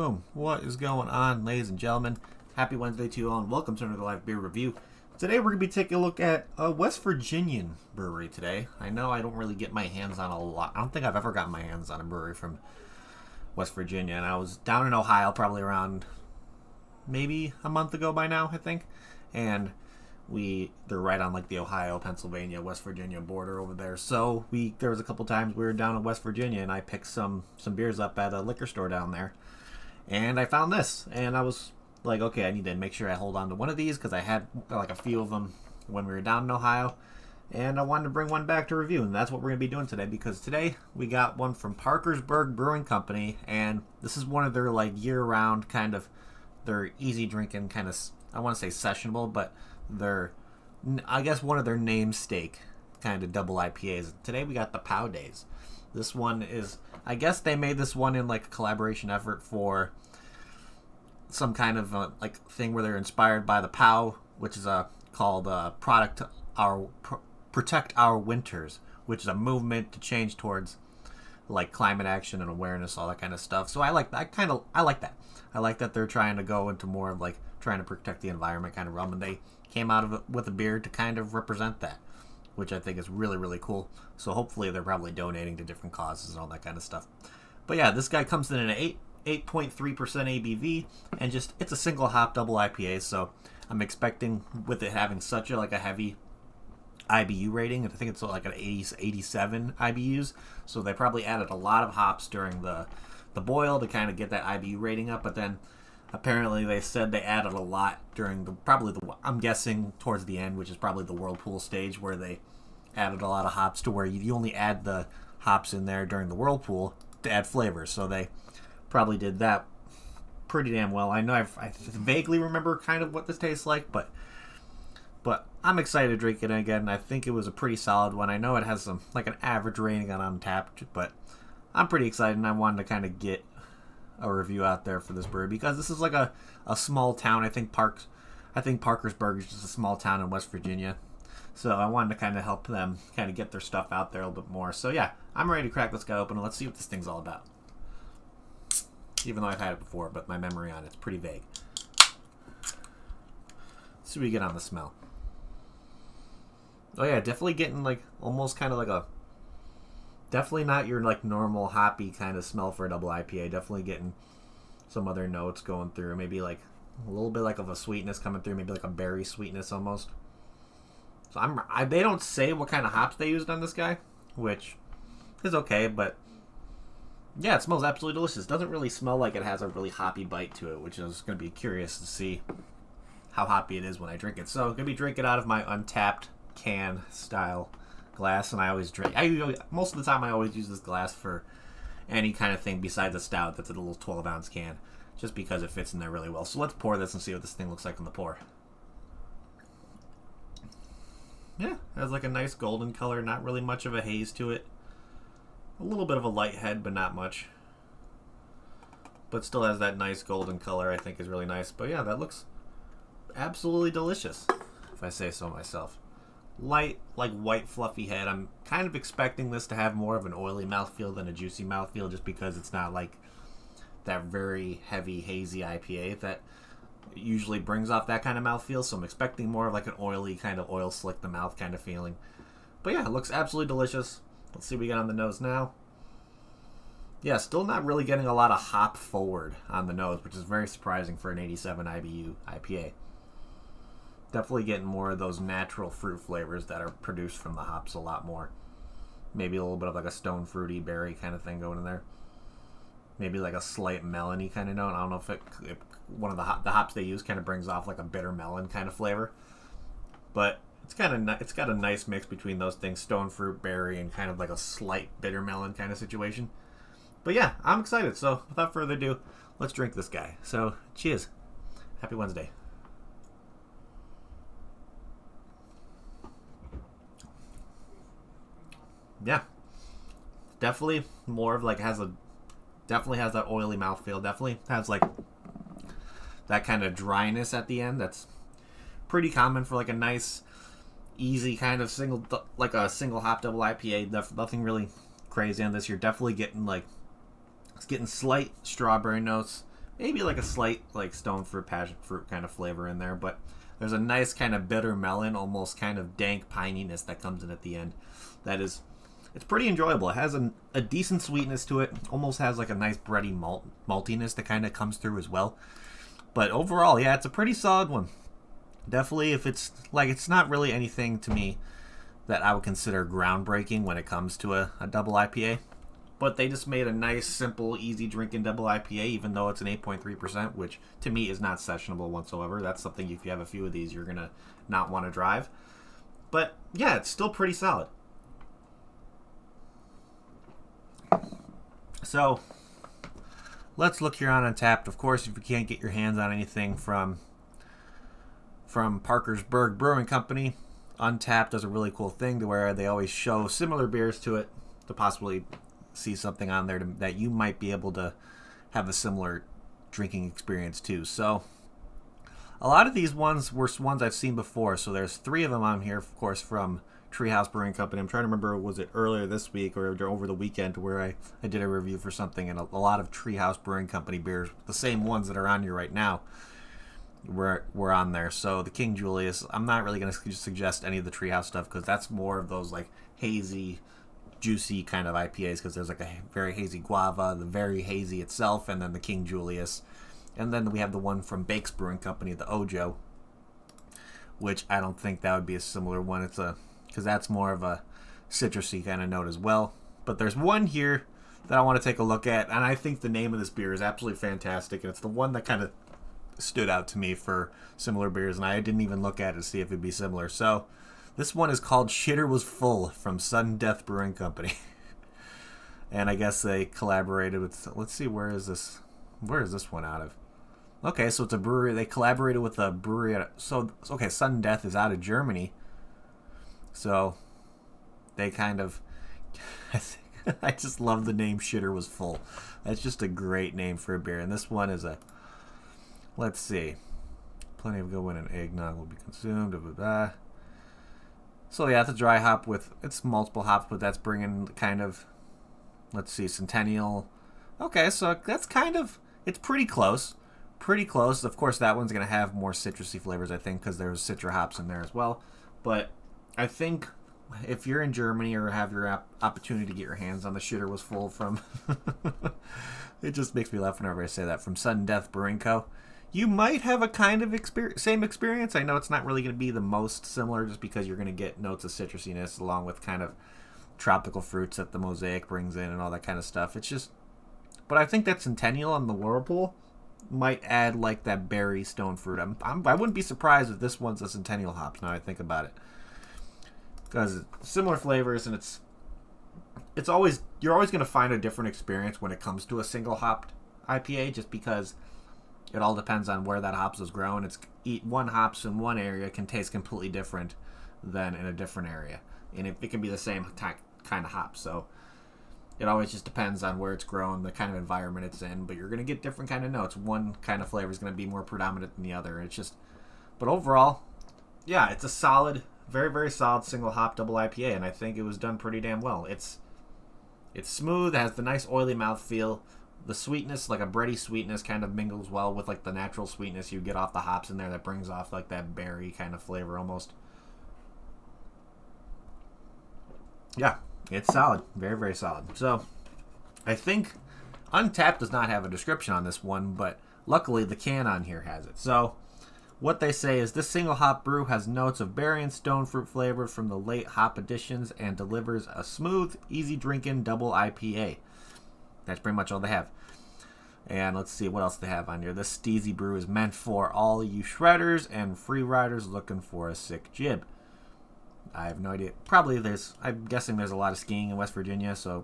Boom. What is going on, ladies and gentlemen? Happy Wednesday to you all, and welcome to another live beer review. Today we're going to be taking a look at a West Virginian brewery today. I know I don't really get my hands on a lot. I don't think I've ever gotten my hands on a brewery from West Virginia, and I was down in Ohio probably around maybe a month ago by now, I think. And they're right on like the Ohio, Pennsylvania, West Virginia border over there. So there was a couple times we were down in West Virginia, and I picked some beers up at a liquor store down there, and I found this, and I was like, okay, I need to make sure I hold on to one of these because I had like a few of them when we were down in Ohio, and I wanted to bring one back to review, and that's what we're going to be doing today, because today we got one from Parkersburg Brewing Company, and this is one of their like year-round kind of, their easy drinking kind of, I want to say sessionable, but I guess one of their namesake kind of double IPAs. Today we got the Daze. This one is, I guess they made this one in like a collaboration effort for some kind of like thing where they're inspired by the POW, which is called Protect Our Winters, which is a movement to change towards like climate action and awareness, all that kind of stuff. So I like that. I like that. I like that they're trying to go into more of like trying to protect the environment kind of realm, and they came out of it with a beer to kind of represent that, which I think is really, really cool. So hopefully they're probably donating to different causes and all that kind of stuff. But yeah, this guy comes in at an 8.3% ABV, and just, it's a single hop double IPA, so I'm expecting with it having such a heavy IBU rating, I think it's like an 87 IBUs, so they probably added a lot of hops during the boil to kind of get that IBU rating up, but then apparently they said they added a lot during I'm guessing towards the end, which is probably the whirlpool stage, where they added a lot of hops to where you only add the hops in there during the whirlpool to add flavors. So they probably did that pretty damn well. I know I vaguely remember kind of what this tastes like, but I'm excited to drink it again. I think it was a pretty solid one. I know it has some like an average rating on Untappd, but I'm pretty excited, and I wanted to kind of get a review out there for this brewery because this is like a small town. I think Parkersburg is just a small town in West Virginia, so I wanted to kind of help them kind of get their stuff out there a little bit more. So yeah, I'm ready to crack this guy open and let's see what this thing's all about, even though I've had it before, but my memory on it's pretty vague. Let's see what we get on the smell. Oh yeah, definitely getting like almost kind of like a, definitely not your like normal hoppy kind of smell for a double IPA. Definitely getting some other notes going through. Maybe like a little bit like of a sweetness coming through. Maybe like a berry sweetness almost. So they don't say what kind of hops they used on this guy, which is okay. But yeah, it smells absolutely delicious. Doesn't really smell like it has a really hoppy bite to it, which is going to be curious to see how hoppy it is when I drink it. So I'm going to be drinking out of my Untappd can style glass, and I always drink. Most of the time I always use this glass for any kind of thing besides a stout that's a little 12-ounce can, just because it fits in there really well. So let's pour this and see what this thing looks like on the pour. Yeah, it has like a nice golden color, not really much of a haze to it. A little bit of a light head, but not much. But still has that nice golden color, I think is really nice. But yeah, that looks absolutely delicious, if I say so myself. Light, like white fluffy head. I'm kind of expecting this to have more of an oily mouthfeel than a juicy mouthfeel, just because it's not like that very heavy hazy IPA that usually brings off that kind of mouthfeel. So I'm expecting more of like an oily kind of oil slick the mouth kind of feeling. But yeah, it looks absolutely delicious. Let's see what we got on the nose now. Yeah, still not really getting a lot of hop forward on the nose, which is very surprising for an 87 IBU IPA. Definitely getting more of those natural fruit flavors that are produced from the hops a lot more. Maybe a little bit of like a stone fruity berry kind of thing going in there. Maybe like a slight melony kind of note. I don't know if one of the hops they use kind of brings off like a bitter melon kind of flavor. But it's got a nice mix between those things, stone fruit, berry, and kind of like a slight bitter melon kind of situation. But yeah, I'm excited. So without further ado, let's drink this guy. So cheers. Happy Wednesday. Yeah, definitely more of like definitely has that oily mouthfeel. Definitely has like that kind of dryness at the end. That's pretty common for like a nice, easy kind of single hop double IPA. Nothing really crazy on this. You're definitely getting like, it's getting slight strawberry notes, maybe like a slight like stone fruit, passion fruit kind of flavor in there, but there's a nice kind of bitter melon, almost kind of dank pininess that comes in at the end. That is, it's pretty enjoyable. It has a decent sweetness to it. Almost has like a nice bready maltiness that kind of comes through as well. But overall, yeah, it's a pretty solid one. Definitely, if it's like, it's not really anything to me that I would consider groundbreaking when it comes to a double IPA. But they just made a nice, simple, easy drinking double IPA, even though it's an 8.3%, which to me is not sessionable whatsoever. That's something, if you have a few of these, you're going to not want to drive. But yeah, it's still pretty solid. So let's look here on Untapped. Of course, if you can't get your hands on anything from Parkersburg Brewing Company, Untapped does a really cool thing to where they always show similar beers to it to possibly see something on there that you might be able to have a similar drinking experience too. So a lot of these ones were ones I've seen before. So there's 3 of them on here, of course, from Treehouse Brewing Company. I'm trying to remember, was it earlier this week or over the weekend where I did a review for something, and a lot of Treehouse Brewing Company beers, the same ones that are on here right now, were on there. So the King Julius, I'm not really going to suggest any of the Treehouse stuff because that's more of those like hazy, juicy kind of IPAs, because there's like a very hazy guava, the very hazy itself, and then the King Julius. And then we have the one from Bakes Brewing Company, the Ojo, which I don't think that would be a similar one. It's because that's more of a citrusy kind of note as well. But there's one here that I want to take a look at, and I think the name of this beer is absolutely fantastic, and it's the one that kind of stood out to me for similar beers, and I didn't even look at it to see if it'd be similar. So this one is called Shitter Was Full from Sudden Death Brewing Company. And I guess they collaborated with, let's see, where is this one out of? Okay, so it's a brewery. They collaborated with a brewery. Okay, Sudden Death is out of Germany. So they kind of, I just love the name Shitter Was Full. That's just a great name for a beer. And this one is let's see, plenty of good one and eggnog will be consumed. Blah, blah, blah. So yeah, it's a dry hop it's multiple hops, but that's bringing kind of, let's see, Centennial. Okay, so that's kind of, it's pretty close. Pretty close. Of course, that one's going to have more citrusy flavors, I think, because there's citra hops in there as well. But I think if you're in Germany or have your opportunity to get your hands on the Shitter Was Full from, it just makes me laugh whenever I say that, from Sudden Death Brewing Co., you might have a kind of same experience. I know it's not really going to be the most similar just because you're going to get notes of citrusiness along with kind of tropical fruits that the Mosaic brings in and all that kind of stuff. It's just, but I think that Centennial and the Whirlpool might add like that berry stone fruit. I wouldn't be surprised if this one's a Centennial hops now I think about it, because similar flavors, and it's always, you're always going to find a different experience when it comes to a single hopped IPA, just because it all depends on where that hops was grown. One hops in one area can taste completely different than in a different area, and it can be the same kind of hop. So it always just depends on where it's grown, the kind of environment it's in, but you're going to get different kind of notes. One kind of flavor is going to be more predominant than the other. It's just, but overall, yeah, it's a solid, very, very solid single hop double IPA, and I think it was done pretty damn well. It's smooth, it has the nice oily mouthfeel. The sweetness, like a bready sweetness, kind of mingles well with like the natural sweetness you get off the hops in there that brings off like that berry kind of flavor almost. Yeah, it's solid. Very, very solid. So, I think Untapped does not have a description on this one, but luckily the can on here has it. So, what they say is this single hop brew has notes of berry and stone fruit flavor from the late hop additions and delivers a smooth, easy drinking double IPA. That's pretty much all they have. And let's see what else they have on here. This Steezy brew is meant for all you shredders and free riders looking for a sick jib. I have no idea. Probably I'm guessing there's a lot of skiing in West Virginia, so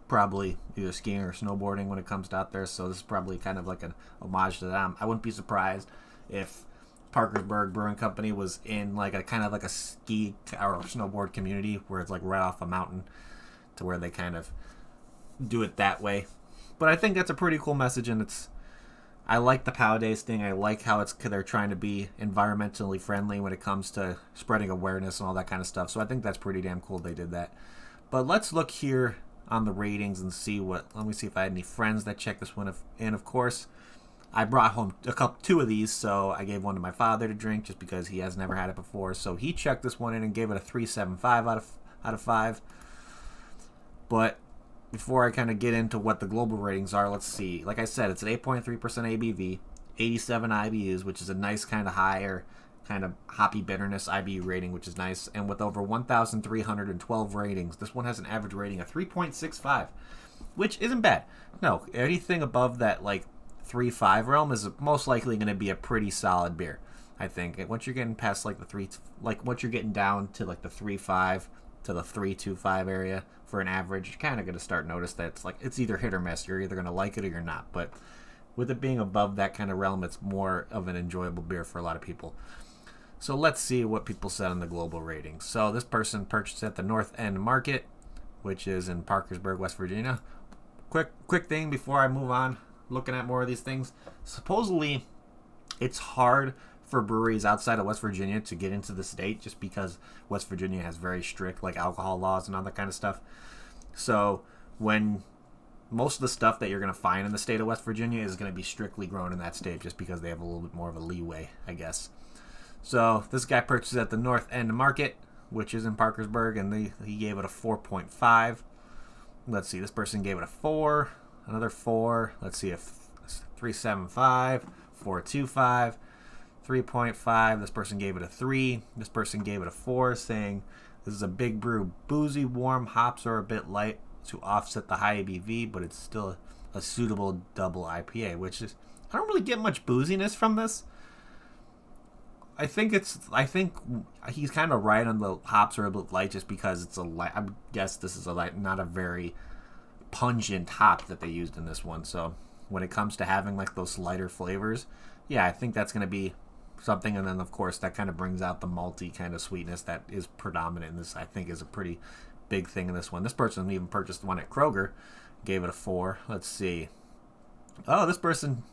probably either skiing or snowboarding when it comes out there. So this is probably kind of like an homage to them. I wouldn't be surprised if Parkersburg Brewing Company was in like a kind of like a ski or snowboard community where it's like right off a mountain, to where they kind of do it that way. But I think that's a pretty cool message, and I like the POW Daze thing. I like how they're trying to be environmentally friendly when it comes to spreading awareness and all that kind of stuff. So I think that's pretty damn cool they did that. But let's look here on the ratings and see let me see if I had any friends that checked this one in, of course. I brought home two of these, so I gave one to my father to drink just because he has never had it before. So he checked this one in and gave it a 3.75 out of 5. But before I kind of get into what the global ratings are, let's see. Like I said, it's an 8.3% ABV, 87 IBUs, which is a nice kind of higher kind of hoppy bitterness IBU rating, which is nice. And with over 1,312 ratings, this one has an average rating of 3.65, which isn't bad. No, anything above that like 3.5 realm is most likely going to be a pretty solid beer. I think once you're getting past like the once you're getting down to like the 3.5 to the 3.25 area for an average, you're kind of going to start notice that it's either hit or miss. You're either going to like it or you're not. But with it being above that kind of realm, it's more of an enjoyable beer for a lot of people. So let's see what people said on the global ratings. So this person purchased at the North End Market, which is in Parkersburg, West Virginia. Quick thing before I move on, looking at more of these things. Supposedly, it's hard for breweries outside of West Virginia to get into the state just because West Virginia has very strict like alcohol laws and all that kind of stuff. So when most of the stuff that you're going to find in the state of West Virginia is going to be strictly grown in that state just because they have a little bit more of a leeway, I guess. So this guy purchased at the North End Market, which is in Parkersburg, and he gave it a 4.5. Let's see, this person gave it a 4, another 4. Let's see, a 3.75, 4.25, 3.5. This person gave it a 3. This person gave it a 4, saying this is a big brew, boozy, warm, hops are a bit light to offset the high ABV, but it's still a suitable double IPA, which is, I don't really get much booziness from this. I think he's kind of right on the hops are a bit light just because it's a light. I guess this is not a very pungent hop that they used in this one. So when it comes to having like those lighter flavors, yeah, I think that's going to be something. And then of course that kind of brings out the malty kind of sweetness that is predominant in this. I think is a pretty big thing in this one. This person even purchased one at Kroger, gave it a 4. Let's see. Oh, this person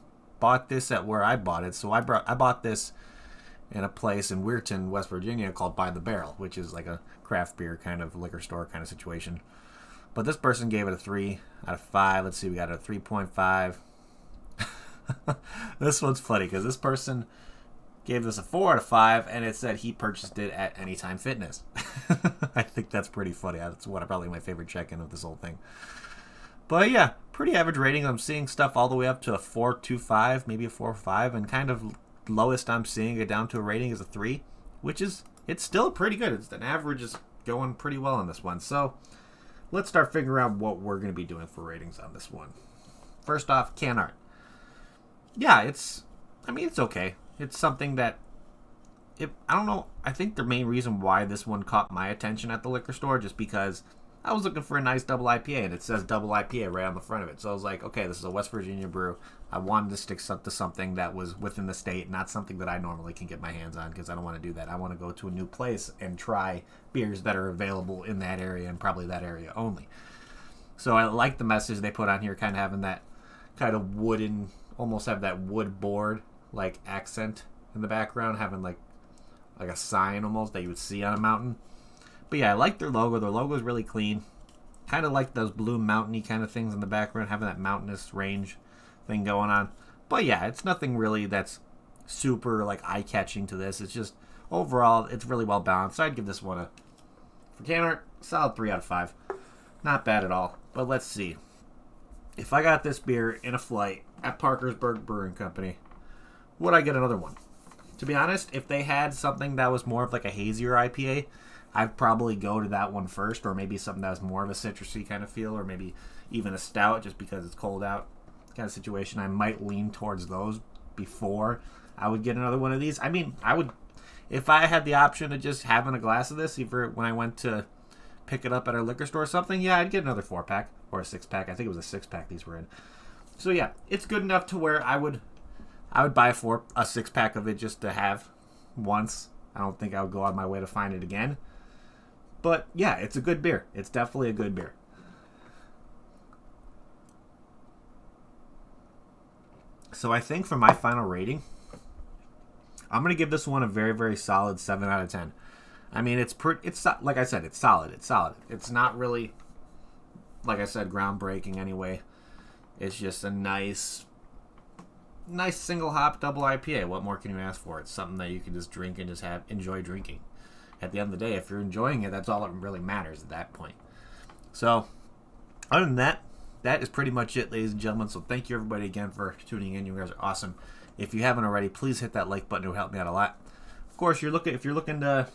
bought this at where I bought it. So I bought this in a place in Weirton, West Virginia called By the Barrel, which is like a craft beer kind of liquor store kind of situation. But this person gave it a 3 out of 5. Let's see, we got a 3.5. This one's funny because this person gave this a 4 out of 5, and it said he purchased it at Anytime Fitness. I think that's pretty funny. That's probably my favorite check-in of this whole thing. But yeah, pretty average rating. I'm seeing stuff all the way up to a 4.25, maybe a 4.5, and kind of lowest I'm seeing it down to a rating is a 3, which is, it's still pretty good. It's an average is going pretty well on this one. So let's start figuring out what we're going to be doing for ratings on this one. First off, can art. Yeah, it's okay. It's something that, I don't know, I think the main reason why this one caught my attention at the liquor store just because I was looking for a nice double IPA, and it says double IPA right on the front of it. So I was like, okay, this is a West Virginia brew. I wanted to stick to something that was within the state, not something that I normally can get my hands on because I don't want to do that. I want to go to a new place and try beers that are available in that area and probably that area only. So I like the message they put on here, kind of having that kind of wooden, almost have that wood board like accent in the background, having like a sign almost that you would see on a mountain. But yeah, I like their logo. Their logo is really clean. Kind of like those blue mountainy kind of things in the background, having that mountainous range thing going on. But yeah, it's nothing really that's super like eye-catching to this. It's just overall, it's really well balanced. So I'd give this one for can art, solid 3 out of 5. Not bad at all. But let's see. If I got this beer in a flight at Parkersburg Brewing Company, would I get another one? To be honest, if they had something that was more of like a hazier IPA, I'd probably go to that one first, or maybe something that was more of a citrusy kind of feel, or maybe even a stout just because it's cold out kind of situation. I might lean towards those before I would get another one of these. I mean, I would, if I had the option of just having a glass of this, either when I went to pick it up at our liquor store or something, yeah, I'd get another 4-pack or a 6-pack. I think it was a 6-pack these were in. So yeah, it's good enough to where I would buy a 6-pack of it just to have once. I don't think I would go out of my way to find it again. But yeah, it's a good beer. It's definitely a good beer. So I think for my final rating, I'm going to give this one a very, very solid 7 out of 10. I mean, it's like I said, it's solid. It's solid. It's not really, like I said, groundbreaking anyway. It's just a nice nice single hop double IPA. What more can you ask for? It's something that you can just drink and just enjoy drinking. At the end of the day, if you're enjoying it, that's all that really matters at that point. So, other than that, that is pretty much it, ladies and gentlemen. So thank you everybody again for tuning in. You guys are awesome. If you haven't already, please hit that like button. It will help me out a lot. Of course, if you're looking to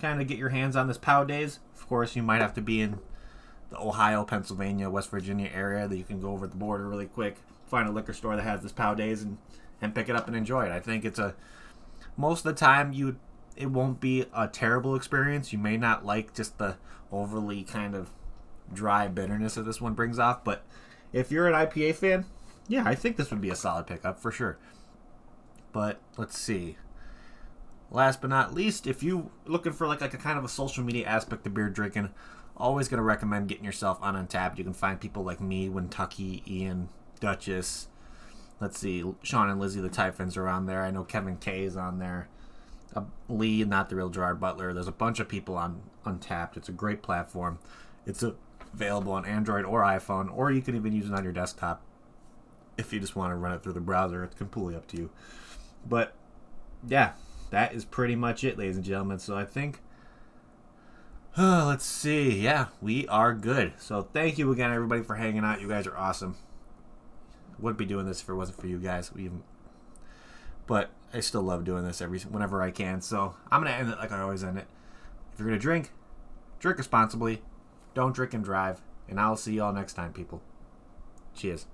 kind of get your hands on this POW Daze, of course, you might have to be in the Ohio, Pennsylvania, West Virginia area that you can go over the border really quick, find a liquor store that has this POW Daze and pick it up and enjoy it. I think it's most of the time it won't be a terrible experience. You may not like just the overly kind of dry bitterness that this one brings off, but if you're an IPA fan, yeah, I think this would be a solid pickup for sure. But let's see. Last but not least, if you looking for like a kind of a social media aspect of beer drinking, always going to recommend getting yourself on Untapped. You can find people like me, Wintucky, Ian, Duchess. Let's see, Sean and Lizzie the Typhons are on there. I know Kevin K is on there. Lee, not the real Gerard Butler. There's a bunch of people on Untapped. It's a great platform. It's available on Android or iPhone, or you can even use it on your desktop if you just want to run it through the browser. It's completely up to you. But yeah, that is pretty much it, ladies and gentlemen. So I think, let's see. Yeah, we are good. So thank you again, everybody, for hanging out. You guys are awesome. Wouldn't be doing this if it wasn't for you guys. But I still love doing this whenever I can. So I'm going to end it like I always end it. If you're going to drink responsibly. Don't drink and drive. And I'll see you all next time, people. Cheers.